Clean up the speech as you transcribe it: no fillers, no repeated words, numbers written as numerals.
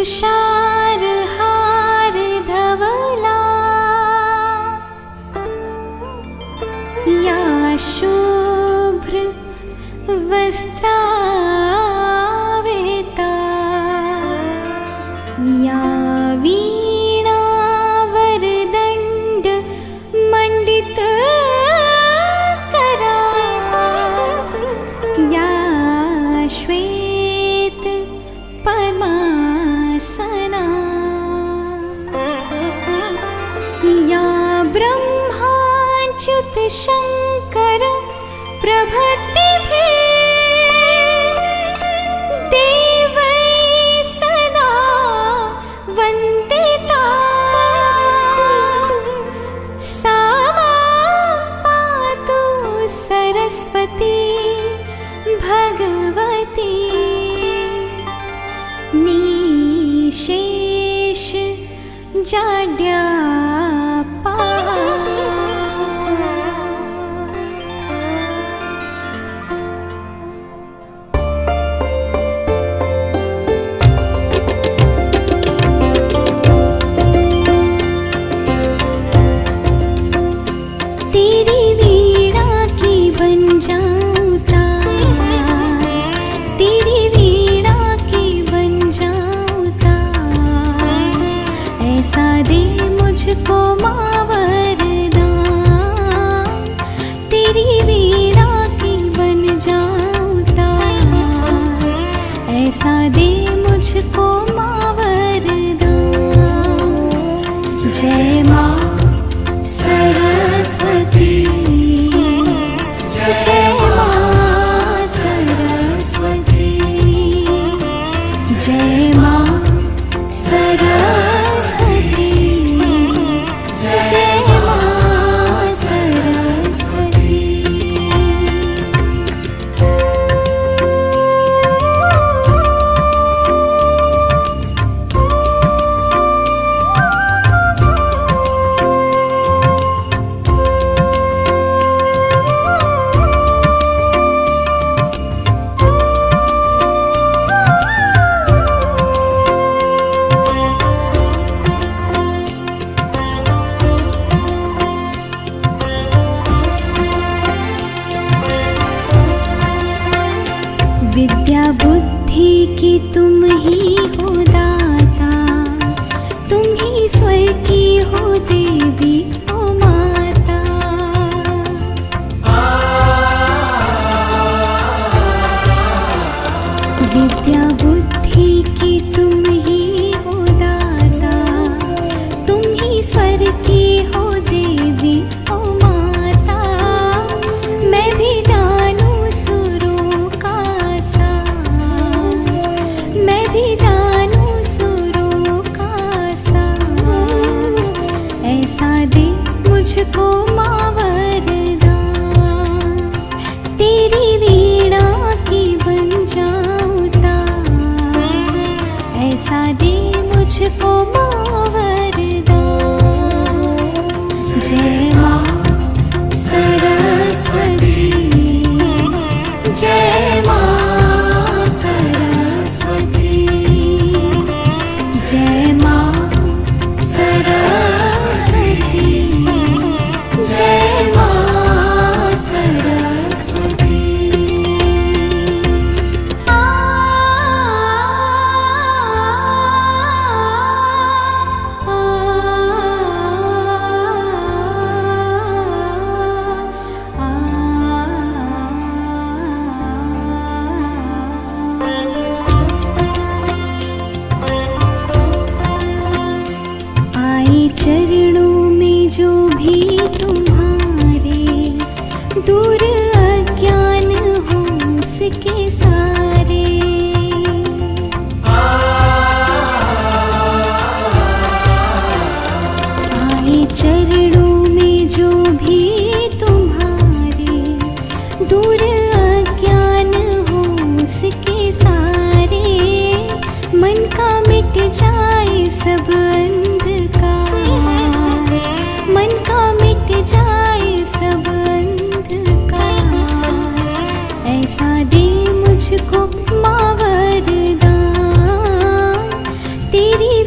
तुषारहार धवला या शुभ्र वस्त्रावृता या वीणा वरदण्ड मंडित करा या श्वेत पद्मासना या ब्रह्माच्युत शंकर प्रभृतिभिः देवैः सदा वन्दिता सा मां पातु सरस्वती भगवती निशेष जाड्यापा। तेरी वीणा की बन जाऊं तार, तेरी वीणा की बन जाऊं तार, ऐसा दे मुझको माँ वरदान। तेरी वीणा की बन जाऊं तार, ऐसा दे मुझको माँ वरदान। जय माँ सरस्वती, जय मां सरस्वती, जय मां सरस्वती, जय मां सरस्वती। विद्या बुद्धि की तुम ही हो दाता, तुम ही स्वर की हो देवी हो माता। विद्या बुद्धि की तुम ही हो दाता, तुम ही स्वर की हो देवी हो माता। मैं भी जानूं सुरों का सार, मैं भी जानूं सुरों का सार, ऐसा दे मुझको माँ वरदान। तेरी वीणा की बन जाऊं तार, ऐसा दे मुझको माँ वरदान। जय माँ सरस्वती, जय मां सरस्वती, जय मां सरस्वती, जय मां सरस्वती। आ तेरी